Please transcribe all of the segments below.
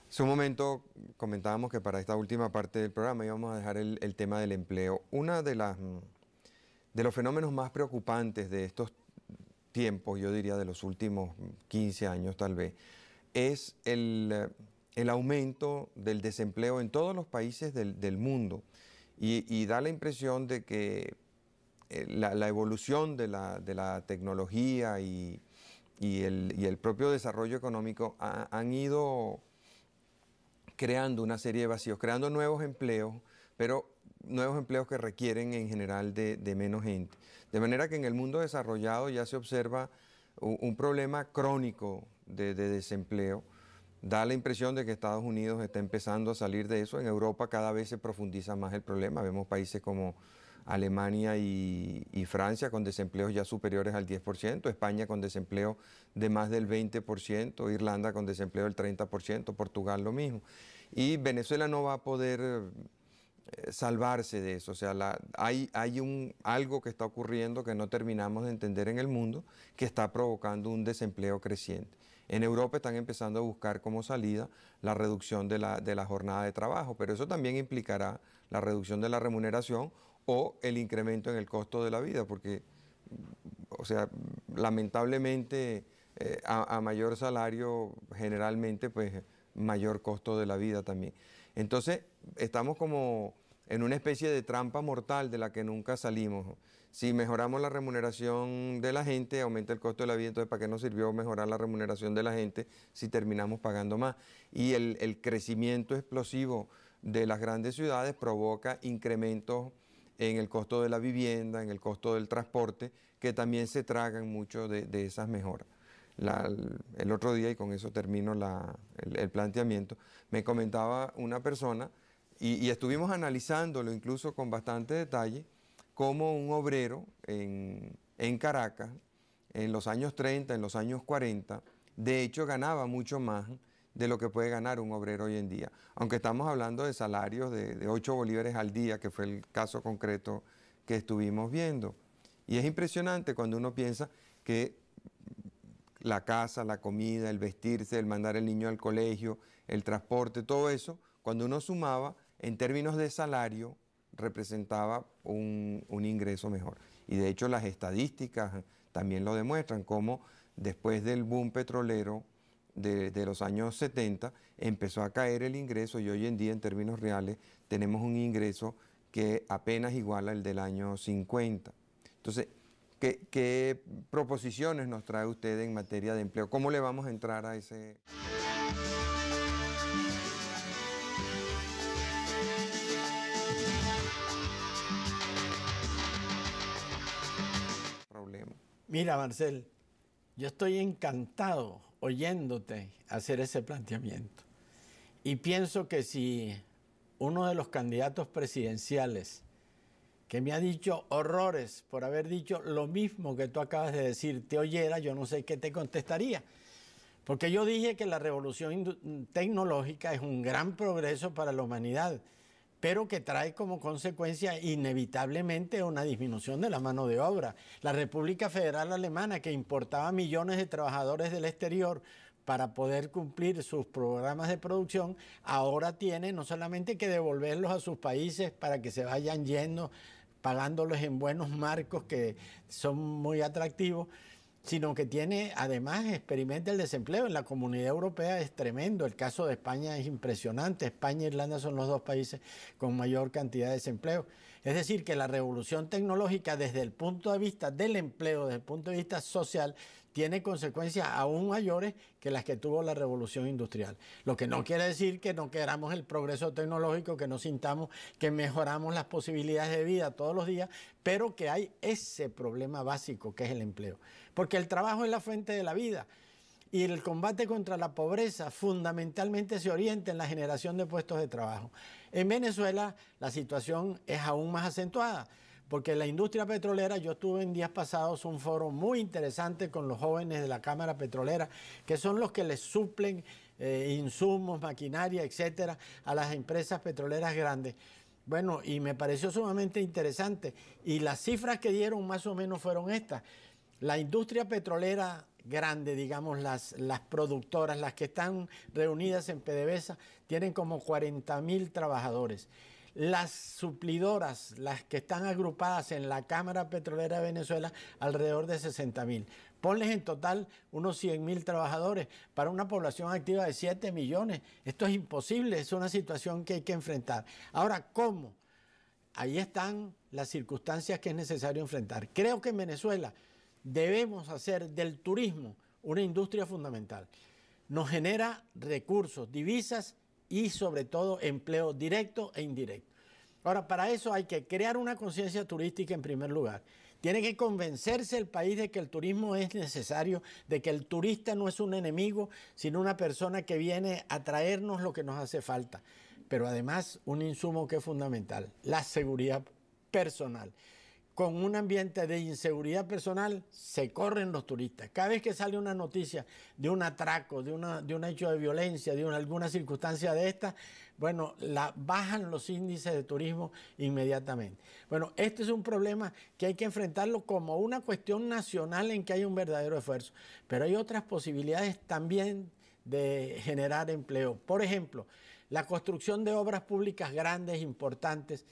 Hace un momento comentábamos que para esta última parte del programa íbamos a dejar el tema del empleo. Uno de los fenómenos más preocupantes de estos tiempos, yo diría de los últimos 15 años tal vez, es el aumento del desempleo en todos los países del mundo y da la impresión de que la evolución de la tecnología y el propio desarrollo económico han ido creando una serie de vacíos, creando nuevos empleos, pero nuevos empleos que requieren en general de menos gente. De manera que en el mundo desarrollado ya se observa un problema crónico de desempleo. Da la impresión de que Estados Unidos está empezando a salir de eso. En Europa cada vez se profundiza más el problema. Vemos países como Alemania y Francia con desempleos ya superiores al 10%, España con desempleo de más del 20%, Irlanda con desempleo del 30%, Portugal lo mismo. Y Venezuela no va a poder salvarse de eso. O sea, hay algo que está ocurriendo que no terminamos de entender en el mundo que está provocando un desempleo creciente. En Europa están empezando a buscar como salida la reducción de la jornada de trabajo, pero eso también implicará la reducción de la remuneración o el incremento en el costo de la vida, porque, o sea, lamentablemente a mayor salario generalmente pues mayor costo de la vida también. Entonces estamos como en una especie de trampa mortal de la que nunca salimos. Si mejoramos la remuneración de la gente, aumenta el costo de la vida, entonces ¿para qué nos sirvió mejorar la remuneración de la gente si terminamos pagando más? Y el crecimiento explosivo de las grandes ciudades provoca incrementos en el costo de la vivienda, en el costo del transporte, que también se tragan mucho de esas mejoras. El otro día, y con eso termino el planteamiento, me comentaba una persona, y estuvimos analizándolo incluso con bastante detalle, cómo un obrero en Caracas, en los años 30, en los años 40, de hecho ganaba mucho más de lo que puede ganar un obrero hoy en día. Aunque estamos hablando de salarios de 8 bolívares al día, que fue el caso concreto que estuvimos viendo. Y es impresionante cuando uno piensa que la casa, la comida, el vestirse, el mandar el niño al colegio, el transporte, todo eso, cuando uno sumaba en términos de salario, representaba un ingreso mejor. Y de hecho las estadísticas también lo demuestran, como después del boom petrolero de los años 70 empezó a caer el ingreso y hoy en día en términos reales tenemos un ingreso que apenas iguala el del año 50. Entonces, ¿qué proposiciones nos trae usted en materia de empleo? ¿Cómo le vamos a entrar a ese problema? Mira, Marcel, yo estoy encantado oyéndote hacer ese planteamiento. Y pienso que si uno de los candidatos presidenciales que me ha dicho horrores por haber dicho lo mismo que tú acabas de decir, te oyera, yo no sé qué te contestaría. Porque yo dije que la revolución tecnológica es un gran progreso para la humanidad, pero que trae como consecuencia inevitablemente una disminución de la mano de obra. La República Federal Alemana, que importaba millones de trabajadores del exterior para poder cumplir sus programas de producción, ahora tiene no solamente que devolverlos a sus países para que se vayan yendo, pagándolos en buenos marcos que son muy atractivos, sino que tiene, además, experimenta el desempleo. En la Comunidad Europea es tremendo. El caso de España es impresionante. España e Irlanda son los dos países con mayor cantidad de desempleo. Es decir, que la revolución tecnológica desde el punto de vista del empleo, desde el punto de vista social, tiene consecuencias aún mayores que las que tuvo la revolución industrial. Lo que no quiere decir que no queramos el progreso tecnológico, que no sintamos que mejoramos las posibilidades de vida todos los días, pero que hay ese problema básico que es el empleo. Porque el trabajo es la fuente de la vida y el combate contra la pobreza fundamentalmente se orienta en la generación de puestos de trabajo. En Venezuela la situación es aún más acentuada, porque la industria petrolera, yo tuve en días pasados un foro muy interesante con los jóvenes de la Cámara Petrolera, que son los que les suplen insumos, maquinaria, etcétera, a las empresas petroleras grandes. Bueno, y me pareció sumamente interesante. Y las cifras que dieron más o menos fueron estas. La industria petrolera grandes, digamos las productoras, las que están reunidas en PDVSA, tienen como 40.000 trabajadores. Las suplidoras, las que están agrupadas en la Cámara Petrolera de Venezuela, alrededor de 60.000. Ponles en total unos 100.000 trabajadores para una población activa de 7 millones. Esto es imposible, es una situación que hay que enfrentar. Ahora, ¿cómo? Ahí están las circunstancias que es necesario enfrentar. Creo que en Venezuela debemos hacer del turismo una industria fundamental. Nos genera recursos, divisas y sobre todo empleo directo e indirecto. Ahora, para eso hay que crear una conciencia turística en primer lugar. Tiene que convencerse el país de que el turismo es necesario, de que el turista no es un enemigo, sino una persona que viene a traernos lo que nos hace falta. Pero además, un insumo que es fundamental, la seguridad personal. Con un ambiente de inseguridad personal se corren los turistas. Cada vez que sale una noticia de un atraco, de un hecho de violencia, de alguna circunstancia de esta, bueno, bajan los índices de turismo inmediatamente. Bueno, este es un problema que hay que enfrentarlo como una cuestión nacional en que hay un verdadero esfuerzo. Pero hay otras posibilidades también de generar empleo. Por ejemplo, la construcción de obras públicas grandes, importantes.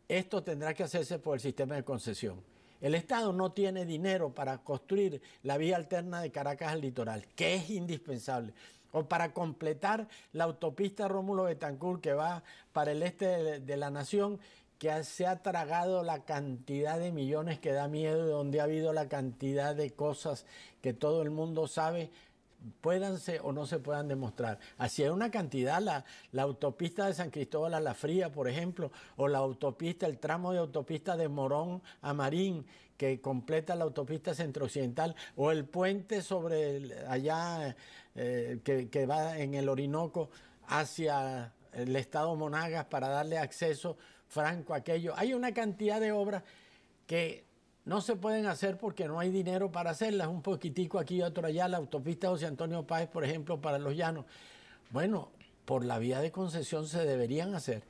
Esto tendrá que hacerse por el sistema de concesión. El Estado no tiene dinero para construir la vía alterna de Caracas al litoral, que es indispensable, o para completar la autopista Rómulo Betancourt que va para el este de la nación, que se ha tragado la cantidad de millones que da miedo, donde ha habido la cantidad de cosas que todo el mundo sabe, puédanse o no se puedan demostrar. Así hay una cantidad, la autopista de San Cristóbal a La Fría, por ejemplo, o la autopista, el tramo de autopista de Morón a Marín, que completa la autopista centro-occidental, o el puente sobre allá que va en el Orinoco hacia el estado Monagas para darle acceso franco a aquello. Hay una cantidad de obras que no se pueden hacer porque no hay dinero para hacerlas, un poquitico aquí y otro allá, la autopista José Antonio Páez, por ejemplo, para los llanos. Bueno, por la vía de concesión se deberían hacer.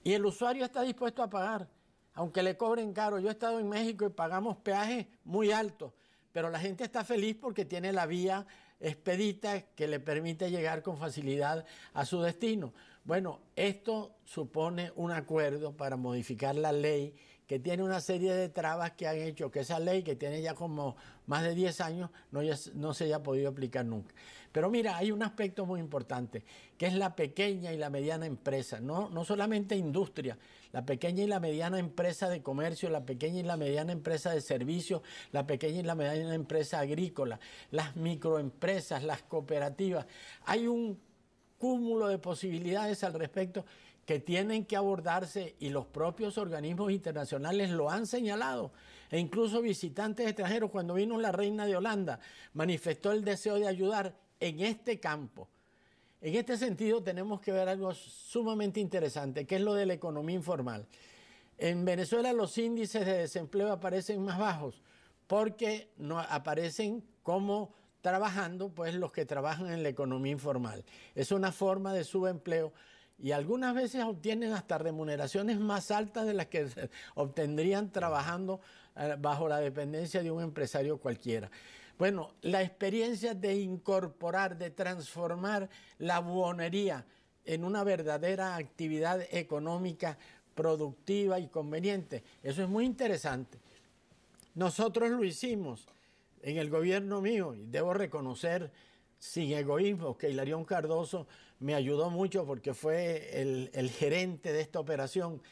Y el usuario está dispuesto a pagar, aunque le cobren caro. Yo he estado en México y pagamos peajes muy altos, pero la gente está feliz porque tiene la vía expedita que le permite llegar con facilidad a su destino. Bueno, esto supone un acuerdo para modificar la ley que tiene una serie de trabas que han hecho que esa ley, que tiene ya como más de 10 años, no se haya podido aplicar nunca. Pero mira, hay un aspecto muy importante, que es la pequeña y la mediana empresa, no solamente industria, la pequeña y la mediana empresa de comercio, la pequeña y la mediana empresa de servicios, la pequeña y la mediana empresa agrícola, las microempresas, las cooperativas. Hay un cúmulo de posibilidades al respecto que tienen que abordarse y los propios organismos internacionales lo han señalado. E incluso visitantes extranjeros, cuando vino la reina de Holanda, manifestó el deseo de ayudar en este campo. En este sentido tenemos que ver algo sumamente interesante, que es lo de la economía informal. En Venezuela los índices de desempleo aparecen más bajos porque no aparecen como trabajando pues los que trabajan en la economía informal. Es una forma de subempleo y algunas veces obtienen hasta remuneraciones más altas de las que obtendrían trabajando bajo la dependencia de un empresario cualquiera. Bueno, la experiencia de incorporar, de transformar la buhonería en una verdadera actividad económica productiva y conveniente, eso es muy interesante. Nosotros lo hicimos en el gobierno mío y debo reconocer sin egoísmo que Hilarión Cardoso me ayudó mucho porque fue el gerente de esta operación.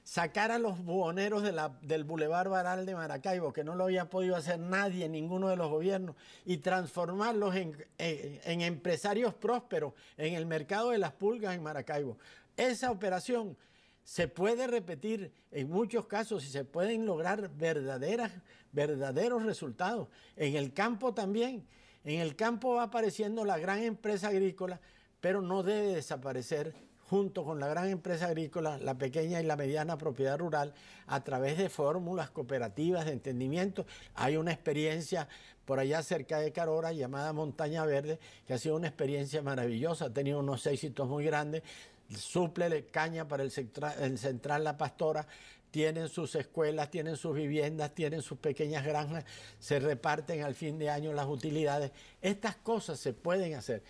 Sacar a los buhoneros del Boulevard Baral de Maracaibo, que no lo había podido hacer nadie, ninguno de los gobiernos, y transformarlos en empresarios prósperos en el mercado de las pulgas en Maracaibo. Esa operación se puede repetir en muchos casos y se pueden lograr verdaderos resultados. En el campo también. En el campo va apareciendo la gran empresa agrícola, pero no debe desaparecer junto con la gran empresa agrícola, la pequeña y la mediana propiedad rural, a través de fórmulas cooperativas de entendimiento. Hay una experiencia por allá cerca de Carora llamada Montaña Verde, que ha sido una experiencia maravillosa, ha tenido unos éxitos muy grandes. Suple caña para el central La Pastora, tienen sus escuelas, tienen sus viviendas, tienen sus pequeñas granjas, se reparten al fin de año las utilidades. Estas cosas se pueden hacer,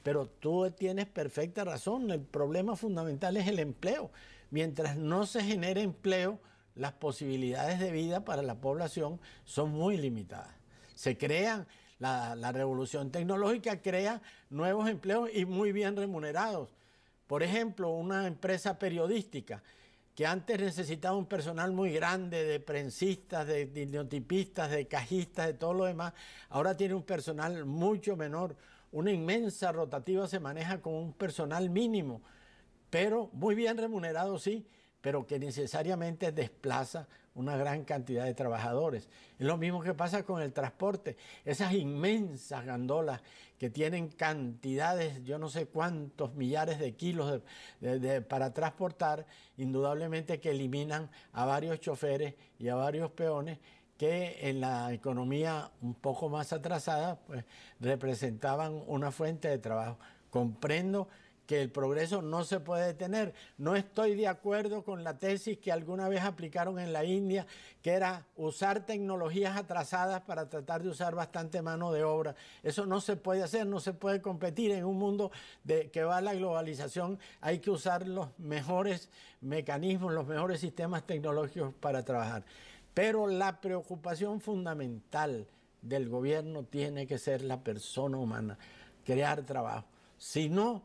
pero tú tienes perfecta razón, el problema fundamental es el empleo. Mientras no se genere empleo, las posibilidades de vida para la población son muy limitadas. Se crean, la revolución tecnológica crea nuevos empleos y muy bien remunerados. Por ejemplo, una empresa periodística que antes necesitaba un personal muy grande de prensistas, de linotipistas, de cajistas, de todo lo demás, ahora tiene un personal mucho menor. Una inmensa rotativa se maneja con un personal mínimo, pero muy bien remunerado, sí, pero que necesariamente desplaza una gran cantidad de trabajadores. Es lo mismo que pasa con el transporte. Esas inmensas gandolas que tienen cantidades, yo no sé cuántos millares de kilos para transportar, indudablemente que eliminan a varios choferes y a varios peones que en la economía un poco más atrasada pues, representaban una fuente de trabajo. Comprendo que el progreso no se puede detener. No estoy de acuerdo con la tesis que alguna vez aplicaron en la India, que era usar tecnologías atrasadas para tratar de usar bastante mano de obra. Eso no se puede hacer, no se puede competir en un mundo que va a la globalización. Hay que usar los mejores mecanismos, los mejores sistemas tecnológicos para trabajar. Pero la preocupación fundamental del gobierno tiene que ser la persona humana, crear trabajo. Si no,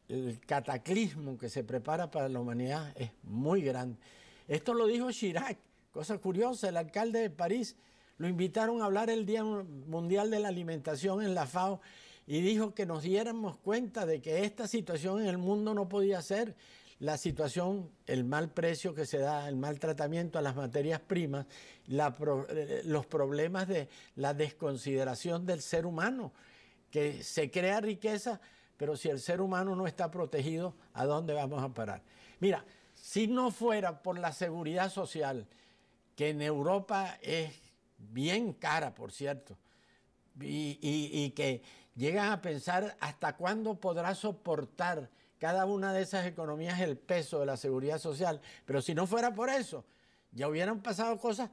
el cataclismo que se prepara para la humanidad es muy grande. Esto lo dijo Chirac, cosa curiosa, el alcalde de París, lo invitaron a hablar el Día Mundial de la Alimentación en la FAO y dijo que nos diéramos cuenta de que esta situación en el mundo no podía ser. La situación, el mal precio que se da, el mal tratamiento a las materias primas, los problemas de la desconsideración del ser humano, que se crea riqueza, pero si el ser humano no está protegido, ¿a dónde vamos a parar? Mira, si no fuera por la seguridad social, que en Europa es bien cara, por cierto, y que llegan a pensar hasta cuándo podrá soportar cada una de esas economías el peso de la seguridad social, pero si no fuera por eso, ya hubieran pasado cosas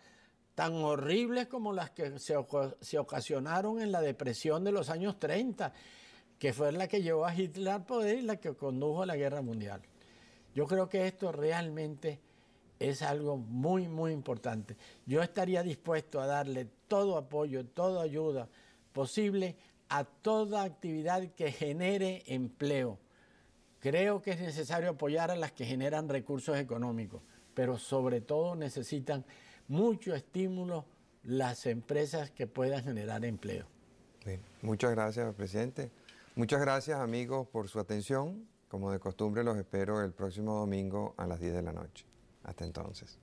tan horribles como las que se ocasionaron en la depresión de los años 30, que fue la que llevó a Hitler al poder y la que condujo a la guerra mundial. Yo creo que esto realmente es algo muy, muy importante. Yo estaría dispuesto a darle todo apoyo, toda ayuda posible a toda actividad que genere empleo. Creo que es necesario apoyar a las que generan recursos económicos, pero sobre todo necesitan mucho estímulo las empresas que puedan generar empleo. Bien. Muchas gracias, presidente. Muchas gracias, amigos, por su atención. Como de costumbre, los espero el próximo domingo a las 10 de la noche. Hasta entonces.